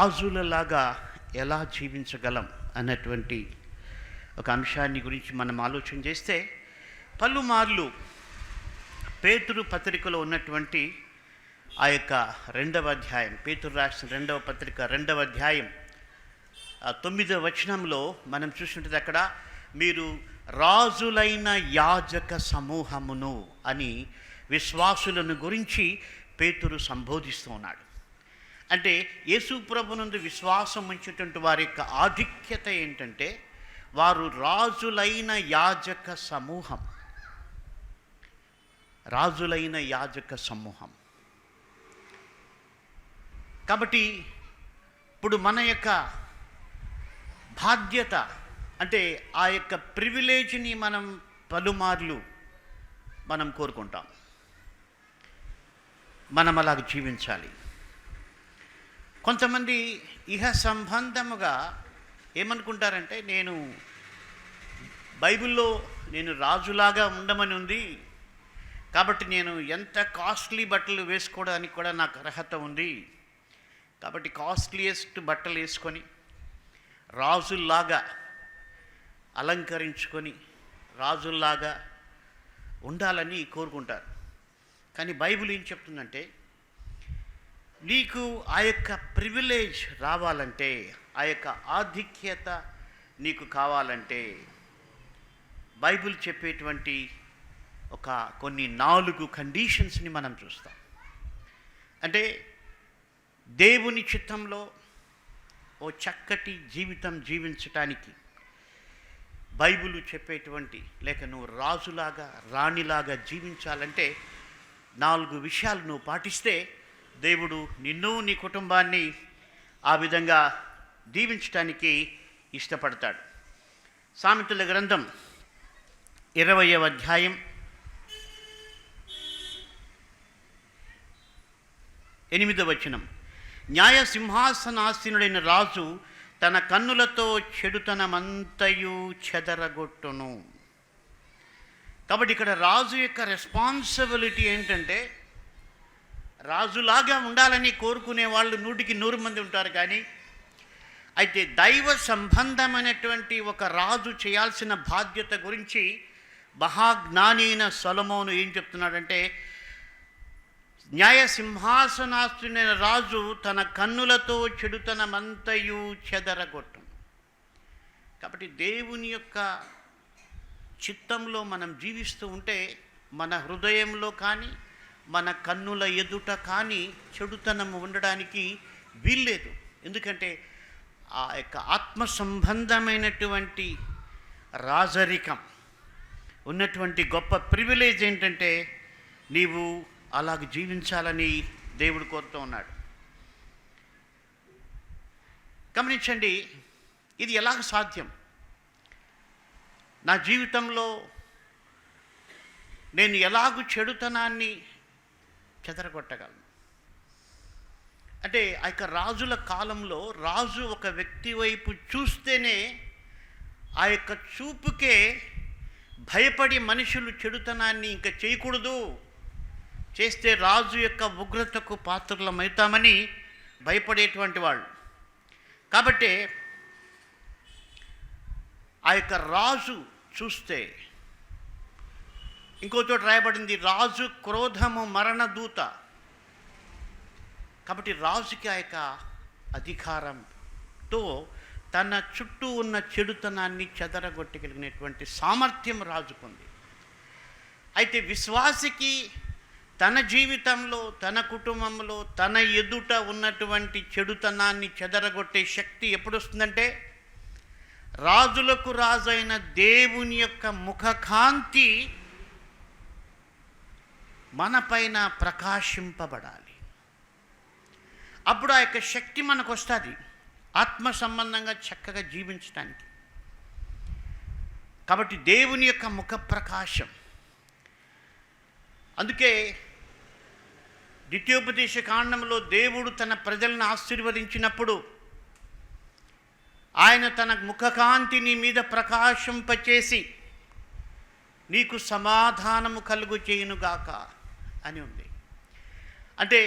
రాజులలాగా ఎలా జీవించగలం అన్నటువంటి ఒక అంశాన్ని గురించి మనం ఆలోచన చేస్తే, పలుమార్లు పేతురు పత్రికలో ఉన్నటువంటి ఆ యొక్క 2వ అధ్యాయం, పేతురు రాసిన 2వ పత్రిక 2వ అధ్యాయం 9వ వచనంలో మనం చూసినట్టు అక్కడ మీరు రాజులైన యాజక సమూహమును అని విశ్వాసులను గురించి పేతురు సంబోధిస్తూ ఉన్నాడు. అంటే యేసు ప్రభునందు విశ్వాసం ఉంచేటువంటి వారి యొక్క ఆధిక్యత ఏంటంటే, వారు రాజులైన యాజక సమూహం. రాజులైన యాజక సమూహం. కాబట్టి ఇప్పుడు మన యొక్క బాధ్యత అంటే ఆ యొక్క ప్రివిలేజ్ని మనం పలుమార్లు మనం కోరుకుంటాం. మనం అలాగ జీవించాలి. కొంతమంది ఇహ సంబంధముగా ఏమనుకుంటారంటే, నేను బైబిల్లో నేను రాజులాగా ఉండమని ఉంది కాబట్టి నేను ఎంత కాస్ట్లీ బట్టలు వేసుకోవడానికి కూడా నాకు అర్హత ఉంది, కాబట్టి కాస్ట్లీయెస్ట్ బట్టలు వేసుకొని రాజుల్లాగా అలంకరించుకొని రాజుల్లాగా ఉండాలని కోరుకుంటారు. కానీ బైబిల్ ఏం చెప్తుందంటే, నీకు ఆ యొక్క ప్రివిలేజ్ రావాలంటే, ఆ యొక్క ఆధిక్యత నీకు కావాలంటే బైబిల్ చెప్పేటువంటి కొన్ని 4 కండిషన్స్ని మనం చూస్తాం. అంటే దేవుని చిత్తంలో ఓ చక్కటి జీవితం జీవించటానికి బైబిల్ చెప్పేటువంటి, లేక నువ్వు రాజులాగా రాణిలాగా జీవించాలంటే 4 విషయాలు నువ్వు పాటిస్తే దేవుడు నిన్ను నీ కుటుంబాన్ని ఆ విధంగా దీవించడానికి ఇష్టపడతాడు. సామెతల గ్రంథం 20వ అధ్యాయం 8వ వచనం, న్యాయ సింహాసనాసీనుడైన రాజు తన కన్నులతో చెడుతనమంతయు చెదరగొట్టును. కాబట్టి ఇక్కడ రాజు యొక్క రెస్పాన్సిబిలిటీ ఏంటంటే, రాజులాగా ఉండాలని కోరుకునే వాళ్ళు 100కి 100 మంది ఉంటారు. కానీ అయితే దైవ సంబంధమైనటువంటి ఒక రాజు చేయాల్సిన బాధ్యత గురించి మహాజ్ఞాని అయిన సొలొమోను ఏం చెప్తున్నాడంటే, న్యాయ సింహాసనాసీనుడైన రాజు తన కన్నులతో చెడుతనమంతయు చెదరగొట్టును. కాబట్టి దేవుని యొక్క చిత్తంలో మనం జీవిస్తూ ఉంటే మన హృదయంలో కానీ మన కన్నుల ఎదుట కానీ చెడుతనం ఉండడానికి వీల్లేదు. ఎందుకంటే ఆ యొక్క ఆత్మ సంబంధమైనటువంటి రాజరికం ఉన్నటువంటి గొప్ప ప్రివిలేజ్ ఏంటంటే, నీవు అలాగ జీవించాలని దేవుడు కోరుతూ ఉన్నాడు. గమనించండి, ఇది ఎలాగ సాధ్యం? నా జీవితంలో నేను ఎలాగూ చెడుతనాన్ని చెదరగొట్టగలను అంటే, ఆ యొక్క రాజుల కాలంలో రాజు ఒక వ్యక్తి వైపు చూస్తేనే ఆ యొక్క చూపుకే భయపడి మనుషులు చెడుతనాన్ని ఇంకా చేయకూడదు, చేస్తే రాజు యొక్క ఉగ్రతకు పాత్రలమవుతామని భయపడేటువంటి వాళ్ళు. కాబట్టి ఆ యొక్క రాజు చూస్తే, ఇంకో చోట రాయబడింది, రాజు క్రోధము మరణదూత. కాబట్టి రాజుకి ఆ యొక్క అధికారంతో తన చుట్టూ ఉన్న చెడుతనాన్ని చెదరగొట్టగలిగినటువంటి సామర్థ్యం రాజుకుంది. అయితే విశ్వాసికి తన జీవితంలో, తన కుటుంబంలో, తన ఎదుట ఉన్నటువంటి చెడుతనాన్ని చెదరగొట్టే శక్తి ఎప్పుడు వస్తుందంటే, రాజులకు రాజైన దేవుని యొక్క ముఖకాంతి మనపైన ప్రకాశింపబడాలి. అప్పుడు ఆ యొక్క శక్తి మనకు వస్తుంది ఆత్మ సంబంధంగా చక్కగా జీవించడానికి. కాబట్టి దేవుని యొక్క ముఖ ప్రకాశం. అందుకే ద్వితీయోపదేశ కాండంలో దేవుడు తన ప్రజలను ఆశీర్వదించినప్పుడు ఆయన తన ముఖకాంతిని మీద ప్రకాశింపచేసి నీకు సమాధానము కలుగు చేయునుగాక అని ఉంది. అంటే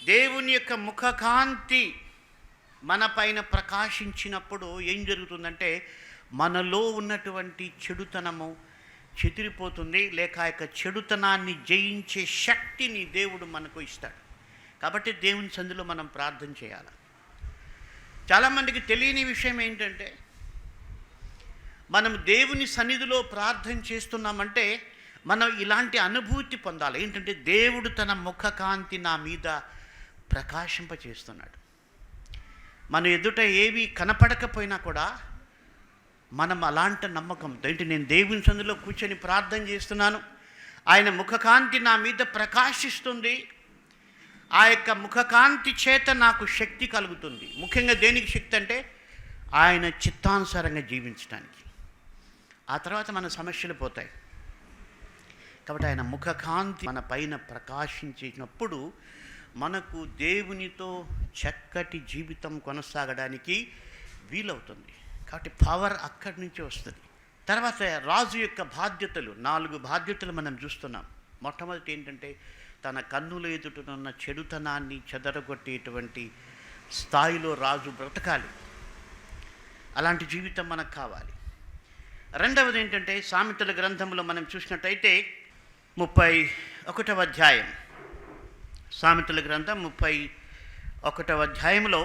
దేవుని యొక్క ముఖకాంతి మన పైన ప్రకాశించినప్పుడు ఏం జరుగుతుందంటే మనలో ఉన్నటువంటి చెడుతనము చెదిరిపోతుంది, లేక ఆ యొక్క చెడుతనాన్ని జయించే శక్తిని దేవుడు మనకు ఇస్తాడు. కాబట్టి దేవుని సందులో మనం ప్రార్థన చేయాలి. చాలామందికి తెలియని విషయం ఏంటంటే, మనం దేవుని సన్నిధిలో ప్రార్థన చేస్తున్నామంటే మనం ఇలాంటి అనుభూతి పొందాలి. ఏంటంటే దేవుడు తన ముఖకాంతి నా మీద ప్రకాశింపచేస్తున్నాడు. మన ఎదుట ఏవి కనపడకపోయినా కూడా మనం అలాంటి నమ్మకం ఏంటి, నేను దేవుని సన్నిధిలో కూర్చొని ప్రార్థన చేస్తున్నాను, ఆయన ముఖకాంతి నా మీద ప్రకాశిస్తుంది, ఆ యొక్క ముఖకాంతి చేత నాకు శక్తి కలుగుతుంది. ముఖ్యంగా దేనికి శక్తి అంటే ఆయన చిత్తానుసారంగా జీవించడానికి. ఆ తర్వాత మన సమస్యలు పోతాయి. కాబట్టి ఆయన ముఖకాంతి మన పైన ప్రకాశించినప్పుడు మనకు దేవునితో చక్కటి జీవితం కొనసాగడానికి వీలవుతుంది. కాబట్టి పవర్ అక్కడి నుంచి వస్తుంది. తర్వాత రాజు యొక్క బాధ్యతలు, 4 బాధ్యతలు మనం చూస్తున్నాం. మొట్టమొదటి ఏంటంటే తన కన్నుల ఎదుటనున్న చెడుతనాన్ని చెదరగొట్టేటువంటి స్థాయిలో రాజు బ్రతకాలి. అలాంటి జీవితం మనకు కావాలి. రెండవది ఏంటంటే సామెతల గ్రంథంలో మనం చూసినట్టయితే 31వ అధ్యాయం, సామెతల గ్రంథం 31వ అధ్యాయంలో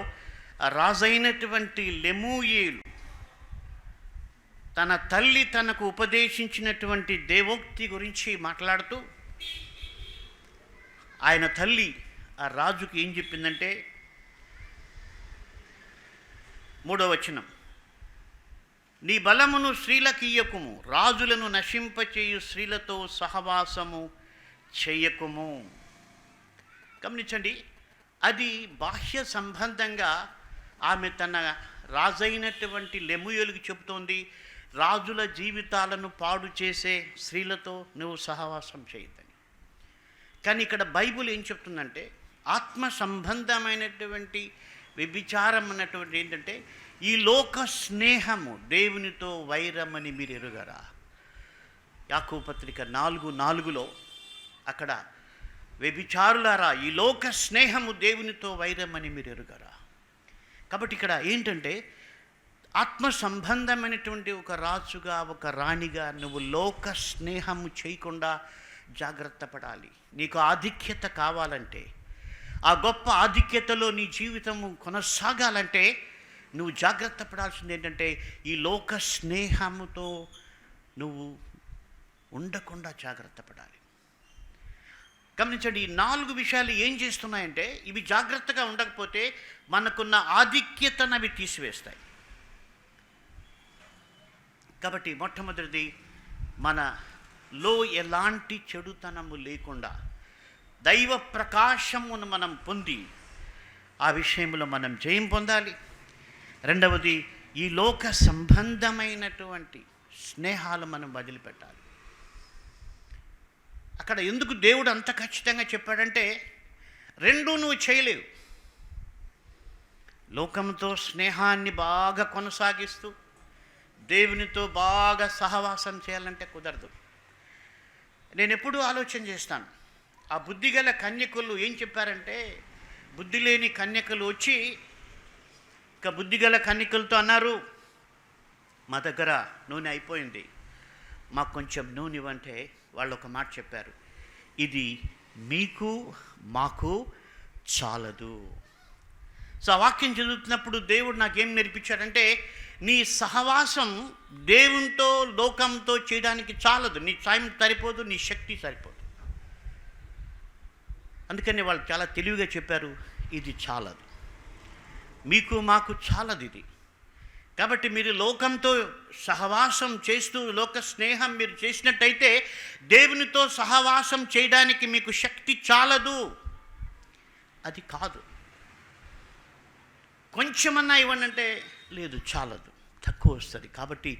రాజైనటువంటి లెమూయేలు తన తల్లి తనకు ఉపదేశించినటువంటి దేవోక్తి గురించి మాట్లాడుతూ ఆయన తల్లి ఆ రాజుకి ఏం చెప్పిందంటే 3వ వచనం, నీ బలమును స్త్రీలకు ఇయ్యకుము, రాజులను నశింపచేయు స్త్రీలతో సహవాసము చెయ్యకుము. గమనించండి, అది బాహ్య సంబంధంగా ఆమె తన రాజైనటువంటి లెమూయేలుకి చెబుతోంది, రాజుల జీవితాలను పాడు చేసే స్త్రీలతో నువ్వు సహవాసం చేయొద్దని. కానీ ఇక్కడ బైబిల్ ఏం చెప్తుందంటే ఆత్మ సంబంధమైనటువంటి వ్యభిచారం అన్నటువంటి ఏంటంటే ఈ లోక స్నేహము దేవునితో వైరమని మీరు ఎరుగరా. యాకోబు పత్రిక 4:4 అక్కడ వ్యభిచారులారా ఈ లోక స్నేహము దేవునితో వైరమని మీరు ఎరుగరా. కాబట్టి ఇక్కడ ఏంటంటే ఆత్మ సంబంధమైనటువంటి ఒక రాజుగా ఒక రాణిగా నువ్వు లోక స్నేహము చేయకుండా జాగ్రత్త పడాలి. నీకు ఆధిక్యత కావాలంటే, ఆ గొప్ప ఆధిక్యతలో నీ జీవితము కొనసాగాలంటే నువ్వు జాగ్రత్త పడాల్సింది ఏంటంటే ఈ లోక స్నేహముతో నువ్వు ఉండకుండా జాగ్రత్త పడాలి. గమనించండి, ఈ 4 విషయాలు ఏం చేస్తున్నాయంటే ఇవి జాగ్రత్తగా ఉండకపోతే మనకున్న ఆధిక్యతను అవి తీసివేస్తాయి. కాబట్టి మొట్టమొదటిది మనలో ఎలాంటి చెడుతనము లేకుండా దైవ ప్రకాశమును మనం పొంది ఆ విషయంలో మనం జయం పొందాలి. రెండవది ఈ లోక సంబంధమైనటువంటి స్నేహాలు మనం వదిలిపెట్టాలి. అక్కడ ఎందుకు దేవుడు అంత ఖచ్చితంగా చెప్పాడంటే రెండూ నువ్వు చేయలేవు. లోకంతో స్నేహాన్ని బాగా కొనసాగిస్తూ దేవునితో బాగా సహవాసం చేయాలంటే కుదరదు. నేను ఎప్పుడూ ఆలోచన చేస్తాను, ఆ బుద్ధిగల కన్యకులు ఏం చెప్పారంటే, బుద్ధి లేని కన్యకులు వచ్చి ఇక బుద్ధిగల కన్యకులతో అన్నారు, మా దగ్గర నూనె అయిపోయింది, మాకు కొంచెం నూనె ఇవ్వంటే వాళ్ళు ఒక మాట చెప్పారు, ఇది మీకు మాకు చాలదు. సో ఆ వాక్యం చదువుతున్నప్పుడు దేవుడు నాకేం నేర్పించాడంటే నీ సహవాసం దేవునితో లోకంతో చేయడానికి చాలదు, నీ టైం సరిపోదు, నీ శక్తి సరిపోదు. అందుకని వాళ్ళు చాలా తెలివిగా చెప్పారు, ఇది చాలదు, మీకు మాకు చాలదు ఇది. కాబట్టి మీరు లోకంతో సహవాసం చేస్తూ లోక స్నేహం మీరు చేసినట్టయితే దేవునితో సహవాసం చేయడానికి మీకు శక్తి చాలదు. అది కాదు. కొంచెమన్నా ఇవ్వండి అంటే లేదు, చాలదు, తక్కువ వస్తుంది. కాబట్టి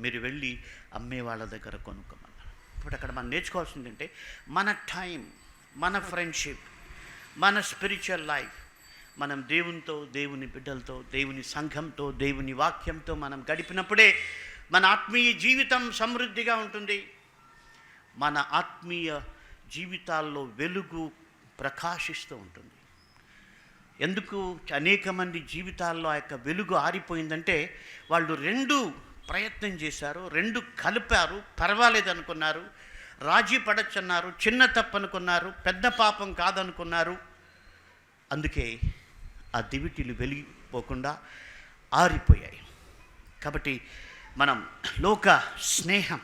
మీరు వెళ్ళి అమ్మే వాళ్ళ దగ్గర కొనుక్కోమన్నారు. ఇప్పుడు అక్కడ మనం నేర్చుకోవాల్సింది అంటే మన టైం, మన ఫ్రెండ్షిప్, మన స్పిరిచువల్ లైఫ్ మనం దేవునితో, దేవుని బిడ్డలతో, దేవుని సంఘంతో, దేవుని వాక్యంతో మనం గడిపినప్పుడే మన ఆత్మీయ జీవితం సమృద్ధిగా ఉంటుంది. మన ఆత్మీయ జీవితాల్లో వెలుగు ప్రకాశిస్తూ ఉంటుంది. ఎందుకు అనేక మంది జీవితాల్లో ఆ యొక్క వెలుగు ఆరిపోయిందంటే వాళ్ళు రెండు ప్రయత్నం చేశారు, రెండు కలిపారు, పర్వాలేదు అనుకున్నారు, రాజీ పడచ్చన్నారు, చిన్న తప్పు అనుకున్నారు, పెద్ద పాపం కాదనుకున్నారు. అందుకే ఆ దివిటీలు వెలిగిపోకుండా ఆరిపోయాయి. కాబట్టి మనం లోక స్నేహం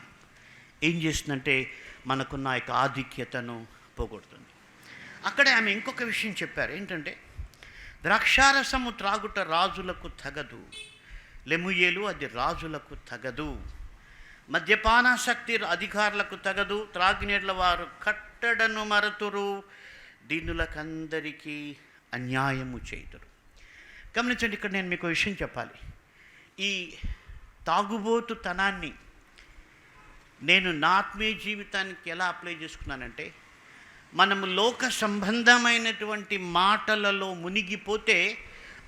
ఏం చేస్తుందంటే మనకున్న యొక్క ఆధిక్యతను పోగొడుతుంది. అక్కడే ఆమె ఇంకొక విషయం చెప్పారు, ఏంటంటే ద్రాక్షారసము త్రాగుట రాజులకు తగదు, లెముయేలు అది రాజులకు తగదు, మద్యపానాసక్తి అధికారులకు తగదు, త్రాగినేళ్ల వారు కట్టడను మరతురు, దీనులకందరికీ అన్యాయము చేయుదురు. గమనించండి, ఇక్కడ నేను మీకు విషయం చెప్పాలి. ఈ తాగుబోతుతనాన్ని నేను నా ఆత్మీయ జీవితానికి ఎలా అప్లై చేసుకున్నానంటే, మనము లోక సంబంధమైనటువంటి మాటలలో మునిగిపోతే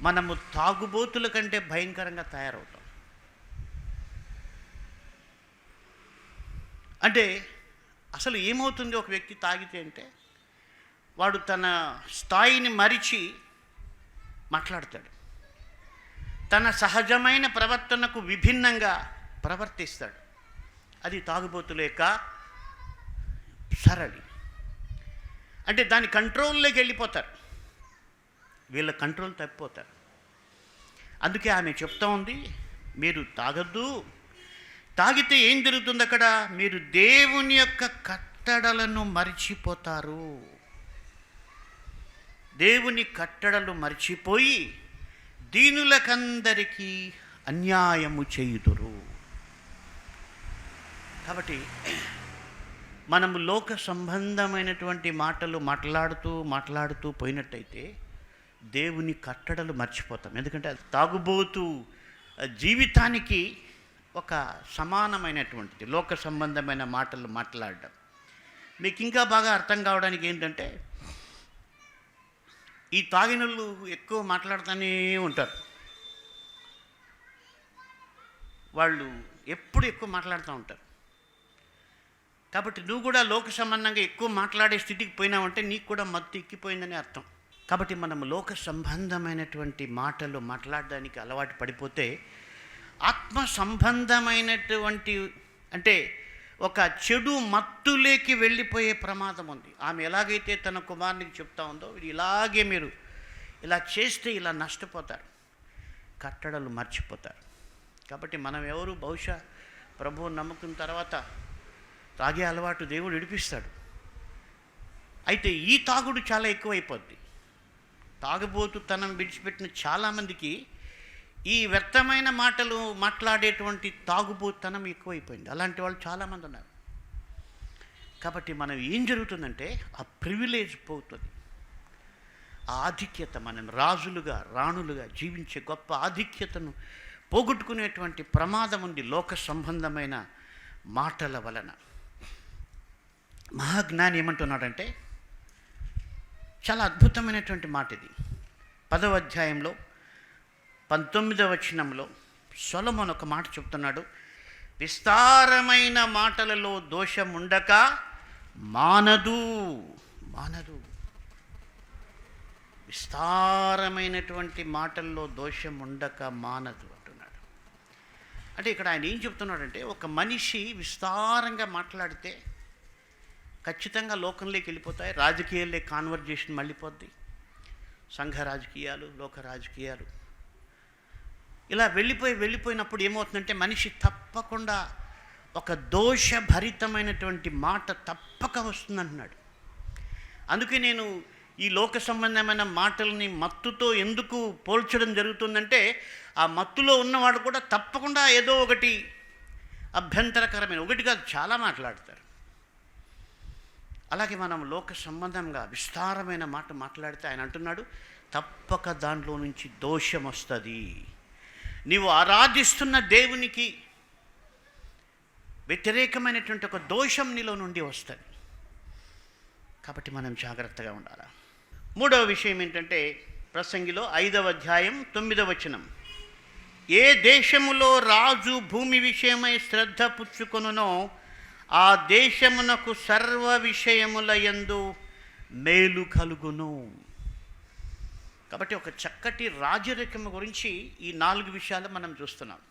మనము తాగుబోతుల కంటే భయంకరంగా తయారవుతాం. అంటే అసలు ఏమవుతుంది ఒక వ్యక్తి తాగితే అంటే, వాడు తన స్థాయిని మరిచి మాట్లాడతాడు, తన సహజమైన ప్రవర్తనకు విభిన్నంగా ప్రవర్తిస్తాడు. అది తాగుబోతుల యొక్క సరళి. అంటే దాని కంట్రోల్లోకి వెళ్ళిపోతారు, వీళ్ళ కంట్రోల్ తప్పిపోతారు. అందుకే ఆమె చెప్తా ఉంది, మీరు తాగద్దు. తాగితే ఏం జరుగుతుంది అక్కడ? మీరు దేవుని యొక్క కట్టడలను మర్చిపోతారు. దేవుని కట్టడలు మర్చిపోయి దీనులకందరికీ అన్యాయము చేయుదురు. కాబట్టి మనము లోక సంబంధమైనటువంటి మాటలు మాట్లాడుతూ పోయినట్టయితే దేవుని కట్టడలు మర్చిపోతాం. ఎందుకంటే తాగుబోతు జీవితానికి ఒక సమానమైనటువంటిది లోక సంబంధమైన మాటలు మాట్లాడడం. మీకు ఇంకా బాగా అర్థం కావడానికి ఏంటంటే, ఈ తాగినోళ్ళు ఎక్కువ మాట్లాడుతూనే ఉంటారు. వాళ్ళు ఎప్పుడు ఎక్కువ మాట్లాడుతూ ఉంటారు. కాబట్టి నువ్వు కూడా లోక సంబంధంగా ఎక్కువ మాట్లాడే స్థితికి పోయినావంటే నీకు కూడా మత్తు ఎక్కిపోయిందని అర్థం. కాబట్టి మనం లోక సంబంధమైనటువంటి మాటలు మాట్లాడడానికి అలవాటు పడిపోతే ఆత్మ సంబంధమైనటువంటి అంటే ఒక చెడు మత్తులేకి వెళ్ళిపోయే ప్రమాదం ఉంది. ఆమె ఎలాగైతే తన కుమారునికి చెప్తా ఉందో, ఇలాగే మీరు ఇలా చేస్తే ఇలా నష్టపోతారు, కట్టడలు మర్చిపోతారు. కాబట్టి మనం ఎవరు బహుశా ప్రభువు నమ్ముకున్న తర్వాత తాగే అలవాటు దేవుడు విడిపిస్తాడు. అయితే ఈ తాగుడు చాలా ఎక్కువైపోద్ది. తాగుబోతుతనం విడిచిపెట్టిన చాలామందికి ఈ వ్యర్థమైన మాటలు మాట్లాడేటువంటి తాగుబోతుతనం ఎక్కువైపోయింది. అలాంటి వాళ్ళు చాలామంది ఉన్నారు. కాబట్టి మనం ఏం జరుగుతుందంటే ఆ ప్రివిలేజ్ పోతుంది, ఆ ఆధిక్యత, మనం రాజులుగా రాణులుగా జీవించే గొప్ప ఆధిక్యతను పోగొట్టుకునేటువంటి ప్రమాదం ఉంది లోక సంబంధమైన మాటల వలన. మహాజ్ఞాని ఏమంటున్నాడంటే, చాలా అద్భుతమైనటువంటి మాట ఇది. 10వ అధ్యాయంలో 19వ వచనంలో సొలొమోను ఒక మాట చెప్తున్నాడు, విస్తారమైన మాటలలో దోషం ఉండక మానదు. విస్తారమైనటువంటి మాటల్లో దోషం ఉండక మానదు అంటున్నాడు. అంటే ఇక్కడ ఆయన ఏం చెప్తున్నాడంటే, ఒక మనిషి విస్తారంగా మాట్లాడితే ఖచ్చితంగా లోకంలోకి వెళ్ళిపోతాయి. రాజకీయాలే కాన్వర్జేషన్ మళ్ళీపోద్ది. సంఘ రాజకీయాలు, లోక రాజకీయాలు ఇలా వెళ్ళిపోయినప్పుడు ఏమవుతుందంటే మనిషి తప్పకుండా ఒక దోషభరితమైనటువంటి మాట తప్పక వస్తుందంటున్నాడు. అందుకే నేను ఈ లోక సంబంధమైన మాటల్ని మత్తుతో ఎందుకు పోల్చడం జరుగుతుందంటే, ఆ మత్తులో ఉన్నవాడు కూడా తప్పకుండా ఏదో ఒకటి అభ్యంతరకరమైన, ఒకటి కాదు చాలా మాట్లాడతారు. అలాగే మనం లోక సంబంధంగా విస్తారమైన మాట మాట్లాడితే ఆయన అంటున్నాడు, తప్పక దాంట్లో నుంచి దోషం వస్తుంది. నీవు ఆరాధిస్తున్న దేవునికి వ్యతిరేకమైనటువంటి ఒక దోషం నీలో నుండి వస్తుంది. కాబట్టి మనం జాగ్రత్తగా ఉండాలి. 3వ విషయం ఏంటంటే, ప్రసంగిలో 5వ అధ్యాయం 9వ వచనం, ఏ దేశములో రాజు భూమి విషయమై శ్రద్ధ పుచ్చుకొనునో ఆ దేశమునకు సర్వ విషయముల యందు మేలు కలుగును. కాబట్టి ఒక చక్కటి రాజరికం గురించి ఈ 4 విషయాలు మనం చూస్తున్నాం.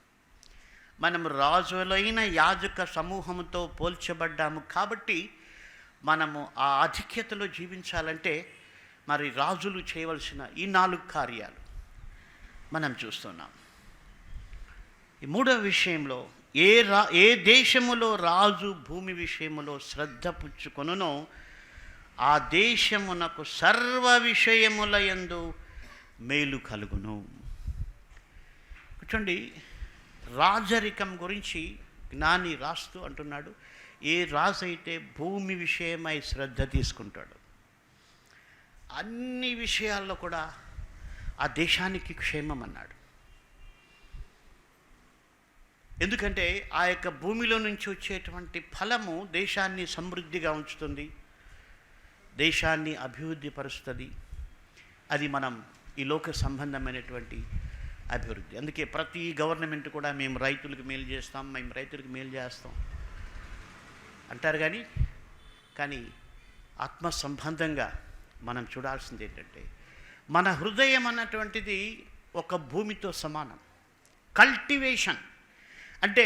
మనం రాజులైన యాజక సమూహంతో పోల్చబడ్డాము కాబట్టి మనము ఆ ఆధిక్యతలో జీవించాలంటే మరి రాజులు చేయవలసిన ఈ 4 కార్యాలు మనం చూస్తున్నాం. ఈ 3వ విషయంలో ఏ దేశములో రాజు భూమి విషయములో శ్రద్ధ పుచ్చుకొనునో ఆ దేశమునకు సర్వ విషయముల యందు మేలు కలుగును. కూర్చోండి, రాజరికం గురించి జ్ఞాని రాస్తూ అంటున్నాడు, ఏ రాజు అయితే భూమి విషయమై శ్రద్ధ తీసుకుంటాడు అన్ని విషయాల్లో కూడా ఆ దేశానికి క్షేమం అన్నాడు. ఎందుకంటే ఆ యొక్క భూమిలో నుంచి వచ్చేటువంటి ఫలము దేశాన్ని సమృద్ధిగా ఉంచుతుంది, దేశాన్ని అభివృద్ధి పరుస్తుంది. అది మనం ఈ లోక సంబంధమైనటువంటి అభివృద్ధి. అందుకే ప్రతి గవర్నమెంట్ కూడా మేము రైతులకు మేలు చేస్తాం, మేము రైతులకు మేలు చేస్తాం అంటారు. కానీ ఆత్మ సంబంధంగా మనం చూడాల్సింది ఏంటంటే మన హృదయం అన్నటువంటిది ఒక భూమితో సమానం. కల్టివేషన్ అంటే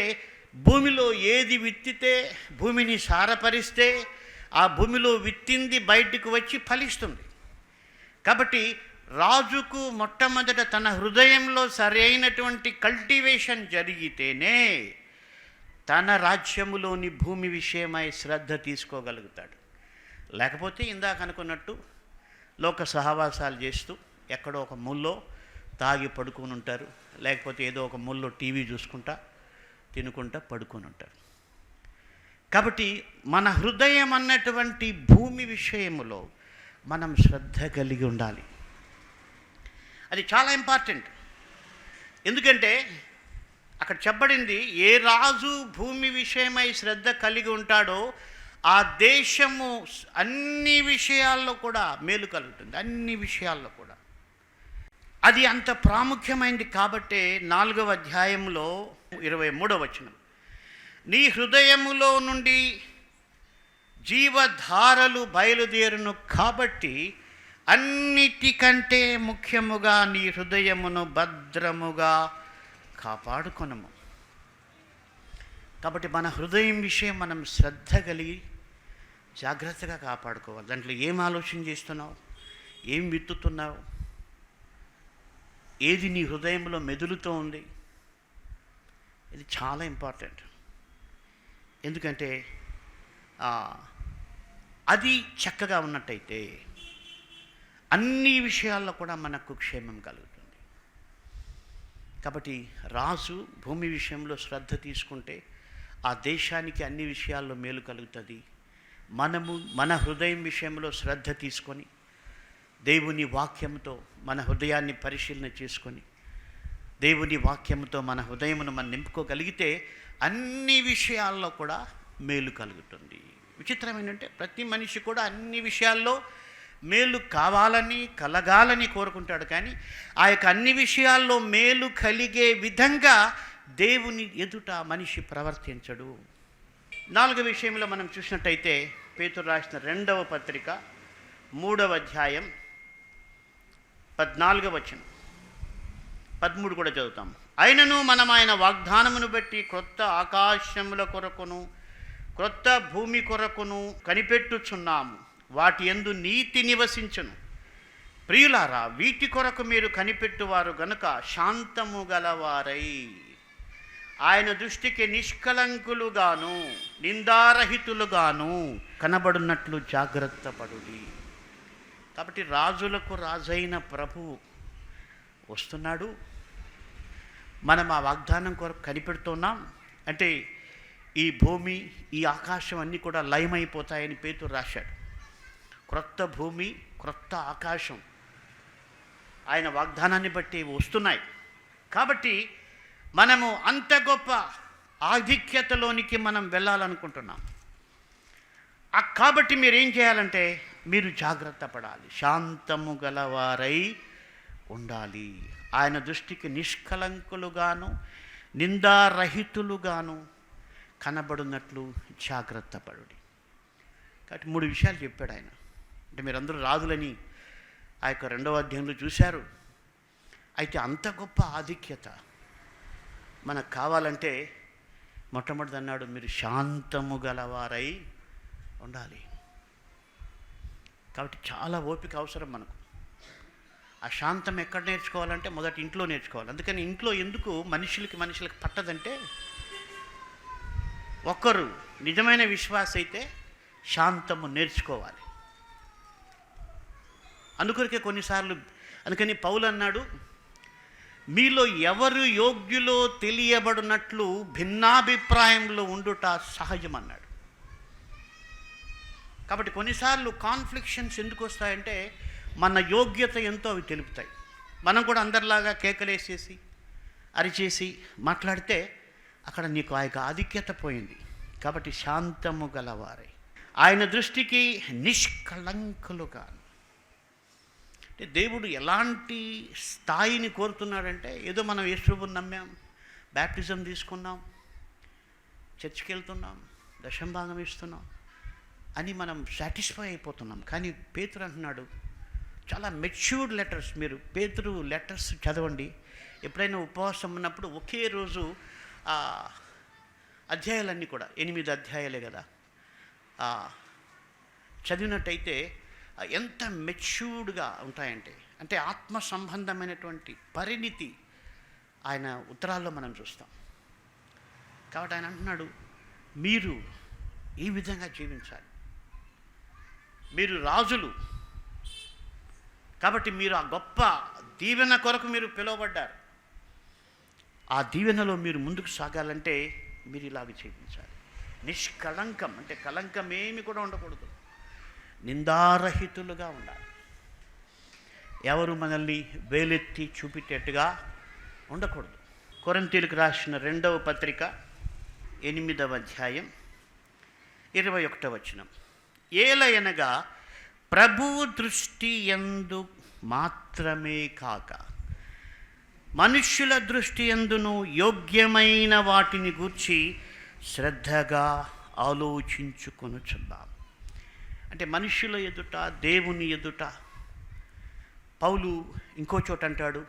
భూమిలో ఏది విత్తితే, భూమిని సారపరిస్తే ఆ భూమిలో విత్తింది బయటికి వచ్చి ఫలిస్తుంది. కాబట్టి రాజుకు మొట్టమొదట తన హృదయంలో సరైనటువంటి కల్టివేషన్ జరిగితేనే తన రాజ్యములోని భూమి విషయమై శ్రద్ధ తీసుకోగలుగుతాడు. లేకపోతే ఇందాక అనుకున్నట్టు లోక సహవాసాలు చేస్తూ ఎక్కడో ఒక మూల్లో తాగి పడుకొని ఉంటారు, లేకపోతే ఏదో ఒక మూల్లో టీవీ చూసుకుంటా తినుకుంటా పడుకొని ఉంటారు. కాబట్టి మన హృదయం అన్నటువంటి భూమి విషయములో మనం శ్రద్ధ కలిగి ఉండాలి. అది చాలా ఇంపార్టెంట్. ఎందుకంటే అక్కడ చెప్పబడింది, ఏ రాజు భూమి విషయమై శ్రద్ధ కలిగి ఉంటాడో ఆ దేశము అన్ని విషయాల్లో కూడా మేలు కలుగుతుంది. అన్ని విషయాల్లో కూడా అది అంత ప్రాముఖ్యమైనది. కాబట్టే 4వ అధ్యాయంలో 23వ వచనం, నీ హృదయములో నుండి జీవధారలు బయలుదేరును కాబట్టి అన్నిటికంటే ముఖ్యముగా నీ హృదయమును భద్రముగా కాపాడుకొనము. కాబట్టి మన హృదయం విషయం మనం శ్రద్ధ కలిగి జాగ్రత్తగా కాపాడుకోవాలి. దాంట్లో ఏం ఆలోచన చేస్తున్నావు, ఏం విత్తుతున్నావు, ఏది నీ హృదయంలో మెదులుతూ ఉంది, ఇది చాలా ఇంపార్టెంట్. ఎందుకంటే అది చక్కగా ఉన్నట్టయితే అన్ని విషయాల్లో కూడా మనకు క్షేమం కలుగుతుంది. కాబట్టి రాజు భూమి విషయంలో శ్రద్ధ తీసుకుంటే ఆ దేశానికి అన్ని విషయాల్లో మేలు కలుగుతుంది. మనము మన హృదయం విషయంలో శ్రద్ధ తీసుకొని దేవుని వాక్యంతో మన హృదయాన్ని పరిశీలన చేసుకొని దేవుని వాక్యంతో మన హృదయమును మనం నింపుకోగలిగితే అన్ని విషయాల్లో కూడా మేలు కలుగుతుంది. విచిత్రం ఏంటంటే ప్రతి మనిషి కూడా అన్ని విషయాల్లో మేలు కావాలని కలగాలని కోరుకుంటాడు. కానీ ఆ యొక్క అన్ని విషయాల్లో మేలు కలిగే విధంగా దేవుని ఎదుట మనిషి ప్రవర్తించడు. 4వ విషయంలో మనం చూసినట్టయితే పేతురు రాసిన 2వ పత్రిక 3వ అధ్యాయం 14వ వచనం 13 కూడా చదువుతాం. అయినను మనం ఆయన వాగ్దానమును బట్టి క్రొత్త ఆకాశముల కొరకును క్రొత్త భూమి కొరకును కనిపెట్టుచున్నాము, వాటి యందు నీతి నివసించును. ప్రియులారా, వీటి కొరకు మీరు కనిపెట్టువారు గనుక శాంతము గలవారై ఆయన దృష్టికి నిష్కలంకులుగాను నిందారహితులుగాను కనబడున్నట్లు జాగ్రత్త పడుడి. కాబట్టి రాజులకు రాజైన ప్రభువు వస్తున్నాడు. మనం ఆ వాగ్దానం కొరకు కనిపెడుతున్నాం అంటే ఈ భూమి ఈ ఆకాశం అన్నీ కూడా లయమైపోతాయని పేతురు రాశాడు. క్రొత్త భూమి క్రొత్త ఆకాశం ఆయన వాగ్దానాన్ని బట్టి వస్తున్నాయి. కాబట్టి మనము అంత గొప్ప ఆధిక్యతలోనికి మనం వెళ్ళాలనుకుంటున్నాం. కాబట్టి మీరు ఏం చేయాలంటే మీరు జాగ్రత్త పడాలి, శాంతము గలవారై ఉండాలి. ఆయన దృష్టికి నిష్కలంకులుగాను నిందారహితులుగాను కనబడినట్లు జాగ్రత్త పడుడి. కాబట్టి 3 విషయాలు చెప్పాడు ఆయన. అంటే మీరందరూ రాజులని ఆ యొక్క 2వ అధ్యాయంలో చూశారు. అయితే అంత గొప్ప ఆధిక్యత మనకు కావాలంటే మొట్టమొదటి అన్నాడు, మీరు శాంతము గలవారై ఉండాలి. కాబట్టి చాలా ఓపిక అవసరం మనకు. ఆ శాంతం ఎక్కడ నేర్చుకోవాలంటే మొదటి ఇంట్లో నేర్చుకోవాలి. అందుకని ఇంట్లో ఎందుకు మనుషులకి పట్టదంటే, ఒక్కరు నిజమైన విశ్వాస అయితే శాంతము నేర్చుకోవాలి. అందుకని పౌలు అన్నాడు, మీలో ఎవరు యోగ్యులో తెలియబడినట్లు భిన్నాభిప్రాయంలో ఉండుట సహజం అన్నాడు. కాబట్టి కొన్నిసార్లు కాన్ఫ్లిక్షన్స్ ఎందుకు వస్తాయంటే, మన యోగ్యత ఎంతో అవి తెలుపుతాయి. మనం కూడా అందరిలాగా కేకలేసేసి అరిచేసి మాట్లాడితే అక్కడ నీకు ఆ యొక్క ఆధిక్యత పోయింది. కాబట్టి శాంతము గలవారై, ఆయన దృష్టికి నిష్కళంకులుగా. అంటే దేవుడు ఎలాంటి స్థాయిని కోరుతున్నాడంటే, ఏదో మనం యేసుప్రభువుని నమ్మాం, బ్యాప్టిజం తీసుకున్నాం, చర్చికి వెళ్తున్నాం, దశంభాగం ఇస్తున్నాం అని మనం సాటిస్ఫై అయిపోతున్నాం. కానీ పేతురు అంటున్నాడు, చాలా మెచ్యూర్డ్ లెటర్స్, మీరు పేతురు లెటర్స్ చదవండి. ఎప్పుడైనా ఉపవాసం ఉన్నప్పుడు ఒకే రోజు అధ్యాయాలన్నీ కూడా 8 అధ్యాయాలే కదా చదివినట్టయితే ఎంత మెచ్యూర్డ్గా ఉంటాయంటే, అంటే ఆత్మ సంబంధమైనటువంటి పరిణితి ఆయన ఉత్తరాల్లో మనం చూస్తాం. కాబట్టి ఆయన అంటున్నాడు, మీరు ఈ విధంగా జీవించాలి. మీరు రాజులు కాబట్టి మీరు ఆ గొప్ప దీవెన కొరకు మీరు పిలువబడ్డారు. ఆ దీవెనలో మీరు ముందుకు సాగాలంటే మీరు ఇలాగ జీవించాలి. నిష్కళంకం అంటే కళంకం ఏమి కూడా ఉండకూడదు, నిందారహితులుగా ఉండాలి. ఎవరు మనల్ని వేలెత్తి చూపెట్టేట్టుగా ఉండకూడదు. కొరింథీయులకు రాసిన 2వ పత్రిక 8వ అధ్యాయం 21వ వచనం, ఏలయనగా ప్రభువు దృష్టి యందు మాత్రమే కాక మనుష్యుల దృష్టి యందును యోగ్యమైన వాటిని గూర్చి శ్రద్ధగా ఆలోచించుకొనుచున్నాం. అంటే మనుష్యుల ఎదుట, దేవుని ఎదుట. పౌలు ఇంకో చోట అంటాడు,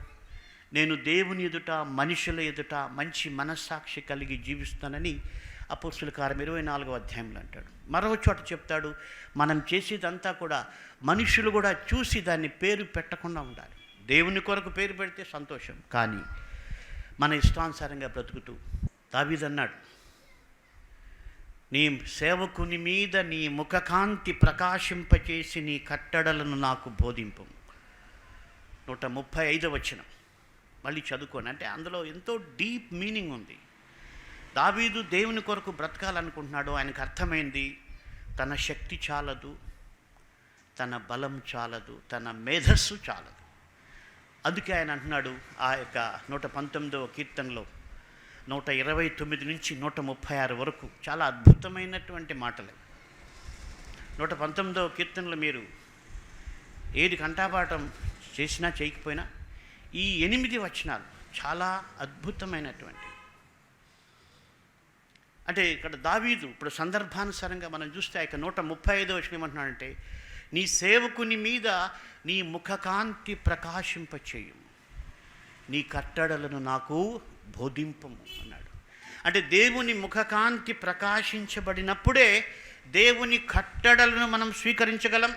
నేను దేవుని ఎదుట, మనుషుల ఎదుట మంచి మనస్సాక్షి కలిగి జీవిస్తానని అపోస్తలుల కార్యం 24వ అధ్యాయంలో అంటాడు. మరో చోట చెప్తాడు, మనం చేసేదంతా కూడా మనుషులు కూడా చూసి దాన్ని పేరు పెట్టకుండా ఉండాలి. దేవుని కొరకు పేరు పెడితే సంతోషం, కానీ మన ఇష్టానుసారంగా బ్రతుకుతూ. దావీదు అన్నాడు, నీ సేవకుని మీద నీ ముఖకాంతి ప్రకాశింపచేసి నీ కట్టడలను నాకు బోధింపు. 135వ వచనం మళ్ళీ చదువుకోండి. అంటే అందులో ఎంతో డీప్ మీనింగ్ ఉంది. దావీదు దేవుని కొరకు బ్రతకాలనుకుంటున్నాడు. ఆయనకు అర్థమైంది, తన శక్తి చాలదు, తన బలం చాలదు, తన మేధస్సు చాలదు. అందుకే ఆయన అంటున్నాడు ఆ యొక్క 119వ కీర్తనలో 129 నుంచి 136 వరకు చాలా అద్భుతమైనటువంటి మాటలు. 119వ కీర్తనలో మీరు ఏది కంఠపాఠం చేసినా చేయకపోయినా ఈ 8 వచనాలు చాలా అద్భుతమైనటువంటి. అంటే ఇక్కడ దావీదు ఇప్పుడు సందర్భానుసారంగా మనం చూస్తే ఆ 135వ వచనం ఏమంటున్నాడంటే, నీ సేవకుని మీద నీ ముఖకాంతి ప్రకాశింపచేయు, నీ కట్టడలను నాకు బోధింపము అన్నాడు. అంటే దేవుని ముఖకాంతి ప్రకాశించబడినప్పుడే దేవుని కట్టడలను మనం స్వీకరించగలం,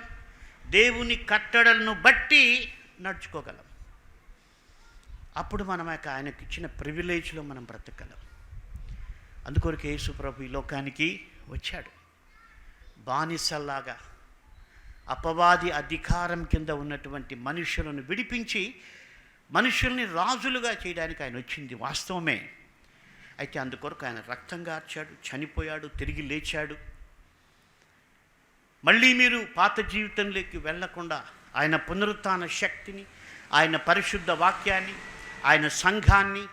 దేవుని కట్టడలను బట్టి నడుచుకోగలం. అప్పుడు మనం ఆయనకి ఇచ్చిన ప్రివిలేజ్లో మనం బ్రతకగలం. అందుకొరకు యేసు ప్రభు ఈ లోకానికి వచ్చాడు. బానిసల్లాగా అపవాది అధికారం కింద ఉన్నటువంటి మనుషులను విడిపించి మనుషుల్ని రాజులుగా చేయడానికి ఆయన వచ్చింది వాస్తవమే. అయితే అందుకొరకు ఆయన రక్తం గార్చాడు, చనిపోయాడు, తిరిగి లేచాడు. మళ్ళీ మీరు పాత జీవితంలోకి వెళ్లకుండా ఆయన పునరుత్థాన శక్తిని, ఆయన పరిశుద్ధ వాక్యాన్ని, ఆయన సంఘాన్ని,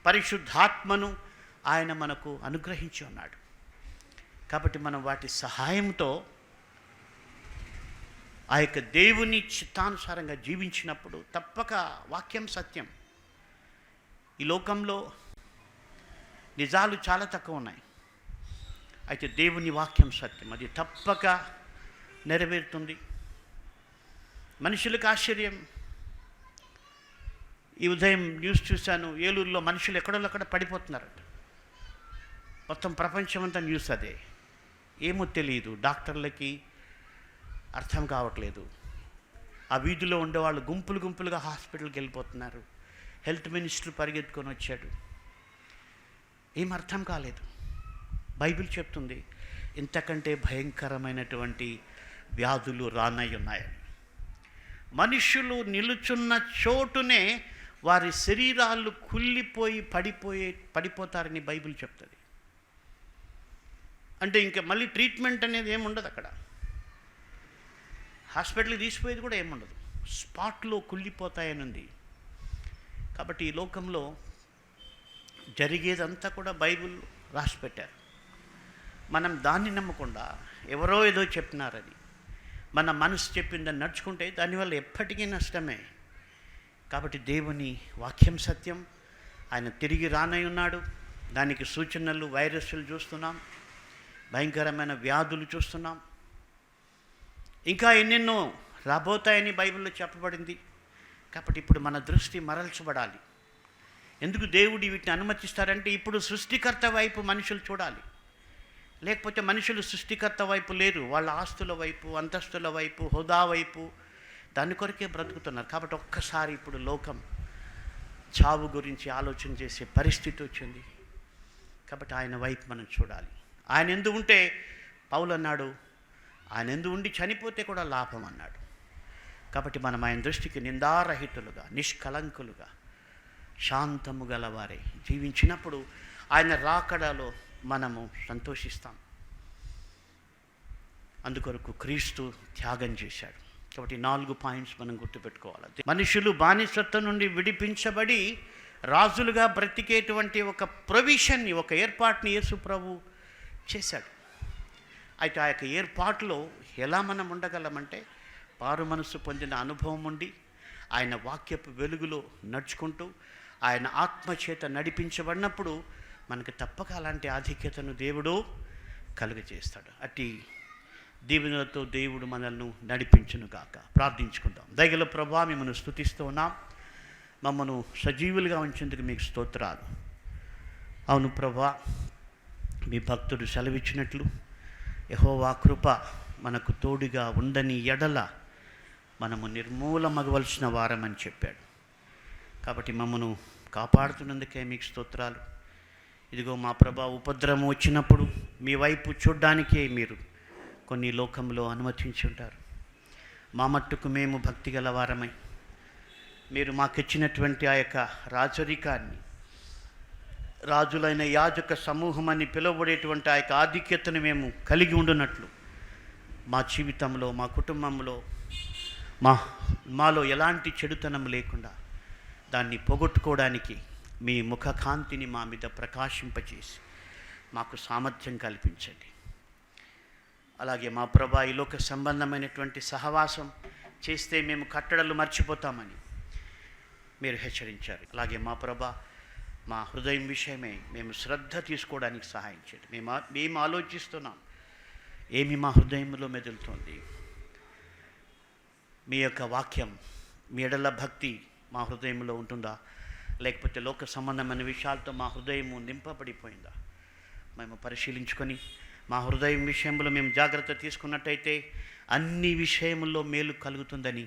పరిశుద్ధాత్మను ఆయన మనకు అనుగ్రహించి ఉన్నాడు. కాబట్టి మనం వాటి సహాయంతో ఆ యొక్క దేవుని చిత్తానుసారంగా జీవించినప్పుడు తప్పక వాక్యం సత్యం. ఈ లోకంలో నిజాలు చాలా తక్కువ ఉన్నాయి, అయితే దేవుని వాక్యం సత్యం, అది తప్పక నెరవేరుతుంది. మనుషులకు ఆశ్చర్యం. ఈ ఉదయం న్యూస్ చూశాను, ఏలూరులో మనుషులు ఎక్కడోళ్ళక్కడ పడిపోతున్నారట. మొత్తం ప్రపంచమంతా న్యూస్ అదే. ఏమో తెలియదు, డాక్టర్లకి అర్థం కావట్లేదు. ఆ వీధిలో ఉండేవాళ్ళు గుంపులు గుంపులుగా హాస్పిటల్కి వెళ్ళిపోతున్నారు. హెల్త్ మినిస్టర్ పరిగెత్తుకొని వచ్చాడు. ఏం అర్థం కాలేదు. బైబిల్ చెప్తుంది ఇంతకంటే భయంకరమైనటువంటి వ్యాధులు రానై ఉన్నాయని. మనుషులు నిలుచున్న చోటునే వారి శరీరాలు కుళ్ళిపోయి పడిపోతారని బైబిల్ చెప్తుంది. అంటే ఇంకా మళ్ళీ ట్రీట్మెంట్ అనేది ఏముండదు అక్కడ. హాస్పిటల్కి తీసిపోయేది కూడా ఏముండదు, స్పాట్లో కుళ్ళిపోతాయని ఉంది. కాబట్టి ఈ లోకంలో జరిగేదంతా కూడా బైబిల్ రాసి పెట్టారు. మనం దాన్ని నమ్మకుండా ఎవరో ఏదో చెప్పినారని మన మనసు చెప్పిందని నడుచుకుంటే దానివల్ల ఎప్పటికీ నష్టమే. కాబట్టి దేవుని వాక్యం సత్యం. ఆయన తిరిగి రానై ఉన్నాడు. దానికి సూచనలు వైరస్లు చూస్తున్నాం, భయంకరమైన వ్యాధులు చూస్తున్నాం, ఇంకా ఎన్నెన్నో రాబోతాయని బైబిల్లో చెప్పబడింది. కాబట్టి ఇప్పుడు మన దృష్టి మరల్చబడాలి. ఎందుకు దేవుడు వీటిని అనుమతిస్తారంటే ఇప్పుడు సృష్టికర్త వైపు మనుషులు చూడాలి. లేకపోతే మనుషులు సృష్టికర్త వైపు లేరు, వాళ్ళ ఆస్తుల వైపు, అంతస్తుల వైపు, హోదా వైపు, దాని కొరకే బ్రతుకుతున్నారు. కాబట్టి ఒక్కసారి ఇప్పుడు లోకం చావు గురించి ఆలోచన చేసే పరిస్థితి వచ్చింది. కాబట్టి ఆయన వైపు మనం చూడాలి. ఆయన ఎందు ఉంటే, పౌలు అన్నాడు, ఆయన ఎందు ఉండి చనిపోతే కూడా లాభం అన్నాడు. కాబట్టి మనం ఆయన దృష్టికి నిందారహితులుగా, నిష్కలంకులుగా, శాంతము గలవారే జీవించినప్పుడు ఆయన రాకడలో మనము సంతోషిస్తాం. అందుకొరకు క్రీస్తు త్యాగం చేశాడు. కాబట్టి 4 పాయింట్స్ మనం గుర్తుపెట్టుకోవాలి. మనుషులు బానిసత్వం నుండి విడిపించబడి రాజులుగా బ్రతికేటువంటి ఒక ప్రొవిజన్ని, ఒక ఏర్పాటుని యేసు ప్రభు చేశాడు. అయితే ఆ యొక్క ఏర్పాటులో ఎలా మనం ఉండగలమంటే పారు మనసు పొందిన అనుభవం ఉండి, ఆయన వాక్యపు వెలుగులో నడుచుకుంటూ, ఆయన ఆత్మచేత నడిపించబడినప్పుడు మనకు తప్పక అలాంటి ఆధిక్యతను దేవుడు కలుగజేస్తాడు. అట్టి దీవెనలతో దేవుడు మనల్ని నడిపించును గాక. ప్రార్థించుకుందాం. దయగల ప్రభువా, మిమ్మల్ని స్తుతిస్తూ ఉన్నాం. మమ్మను సజీవులుగా ఉంచేందుకు మీకు స్తోత్రాలు. అవును ప్రభువా, మీ భక్తుడు సెలవిచ్చినట్లు యెహోవా కృప మనకు తోడుగా ఉండని ఎడల మనము నిర్మూలమగవలసిన వారమని చెప్పాడు. కాబట్టి మమ్మను కాపాడుతున్నందుకే మీకు స్తోత్రాలు. ఇదిగో మా ప్రభా, ఉపద్రవం వచ్చినప్పుడు మీ వైపు చూడ్డానికే మీరు కొన్ని లోకంలో అనుమతించి ఉంటారు. మా మట్టుకు మేము భక్తి గల వారమై మీరు మాకిచ్చినటువంటి ఆ యొక్క రాజరికాన్ని, రాజులైన యాజక సమూహం అని పిలువబడేటువంటి ఆ యొక్క ఆధిక్యతను మేము కలిగి ఉండునట్లు మా జీవితంలో, మా కుటుంబంలో, మాలో ఎలాంటి చెడుతనం లేకుండా దాన్ని పోగొట్టుకోవడానికి మీ ముఖకాంతిని మా మీద ప్రకాశింపచేసి మాకు సామర్థ్యం కల్పించండి. అలాగే మా ప్రభా, ఈ లోక సంబంధమైనటువంటి సహవాసం చేస్తే మేము కట్టడలు మర్చిపోతామని మీరు హెచ్చరించారు. అలాగే మా ప్రభా, మా హృదయం విషయమే మేము శ్రద్ధ తీసుకోవడానికి సహాయం చేయండి. మేము ఆలోచిస్తున్నాం, ఏమి మా హృదయంలో మెదులుతోంది. మీ యొక్క వాక్యం, మీ ఎడల భక్తి మా హృదయంలో ఉంటుందా, లేకపోతే లోక సంబంధమైన విషయాలతో మా హృదయము నింపబడిపోయిందా? మేము పరిశీలించుకొని మా హృదయం విషయంలో మేము జాగ్రత్త తీసుకున్నట్టయితే అన్ని విషయముల్లో మేలు కలుగుతుందని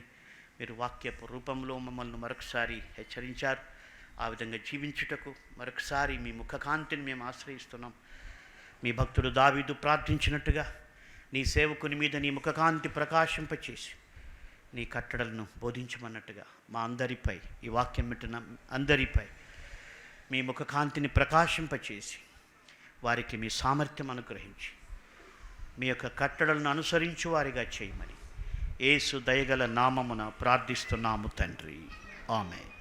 మీరు వాక్యపు రూపంలో మమ్మల్ని మరొకసారి హెచ్చరించారు. ఆ విధంగా జీవించుటకు మరొకసారి మీ ముఖకాంతిని మేము ఆశ్రయిస్తున్నాం. మీ భక్తుడు దావీదు ప్రార్థించినట్టుగా నీ సేవకుని మీద నీ ముఖకాంతి ప్రకాశింపచేసి నీ కట్టడలను బోధించమన్నట్టుగా మా అందరిపై, ఈ వాక్యం వింటున్న అందరిపై మీ ముఖకాంతిని ప్రకాశింపచేసి వారికి మీ సామర్థ్యం అనుగ్రహించి మీ యొక్క కట్టడలను అనుసరించు వారిగా చేయమని యేసు దయగల నామమున ప్రార్థిస్తున్నాము తండ్రి. ఆమేన్.